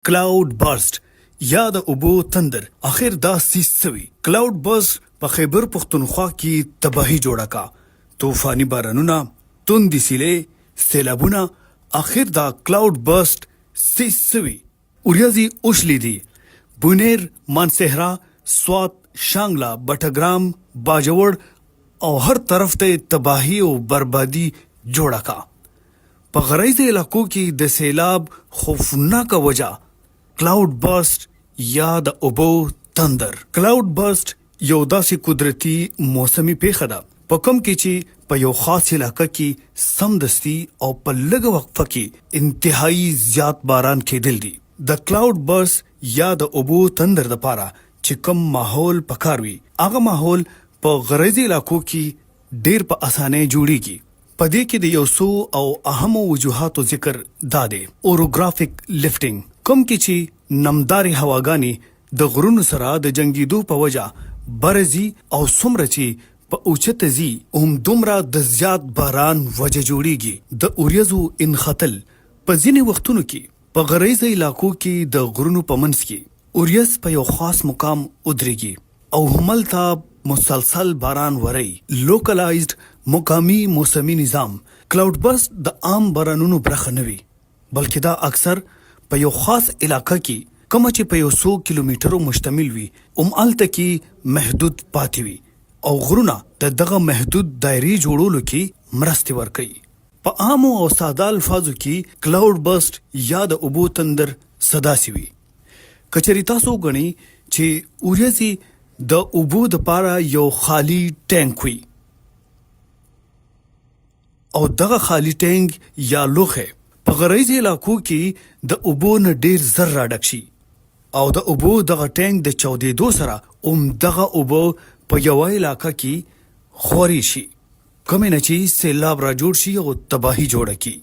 کلاود برست یا د اوبو تندر اخر دا سیس سوي. کلاود برست په خیبر پښتونخوا کې تباهي جوړه کا. طوفاني بارانونه، توندې سیلې، سیلابونه، اخر دا کلاود برست سیس سوي. اوریازي اوشلی دي. بونیر، مانسهرا، سوات، شانګلا، بټګرام، باجوړ او هر طرف ته تباهي او بربادي جوړه کا. په غرایزي علاقو کې د سیلاب خوفناکه وجه کلاود برست یا د اوبو تندر. کلاود برست یو داسې قدرتي موسمي پیښه ده په کوم کې چې په یو خاص علاقه کې سمدستي او په لږه وقفه کې انتهایی زیات باران کېدل دي. د کلاود برست یا د اوبو تندر لپاره چې کوم ماحول پکار وي هغه ماحول په غرایزي علاقو کې ډیر په اسانه جوړیږي. په دې کې د یو څو او اهمو وجوهاتو ذکر دا دی. اوروګرافیک لفټینګ کوم کې چې نمداري هواګانی د غرونو سره د جنگیدو په وجه برزي او څومره چې په اوچته زی دومره د زیات باران وجه جوړیږي. د اوریځو انخطل په ځینې وختونو کې په غرایزي علاقو کې د غرونو په منځ کې اوریځ په یو خاص مقام ودرېږي او هملته مسلسل باران وري. لوکلایزد مقامی موسمي نظام کلاود برست د عام بارانونو برخه نه وي بلکې دا اکثر په یو خاص علاقه کې کوم چې په یو 100 کیلومترو مشتمل وي الته کې محدود پاتې وي او غرونه د دغه محدود دایرې جوړولو کې مرسته ورکوي. په عام او ساده الفاظو کې کلاود برست یا د اوبو تندر صداسي وي. کچری تاسو غني چې اوریځي د اوبو د پاره یو خالی ټانک وي او دغه خالی ټانک یا لوخه په غرایزي علاقو کې د اوبو نه ډیر زر راډک شي او د اوبو دغه ټانک د چودېدو سره دغه اوبو په یو علاقه کې خوري شي کوم نه چې سیلاب را جوړ شي او تباهي جوړه کی.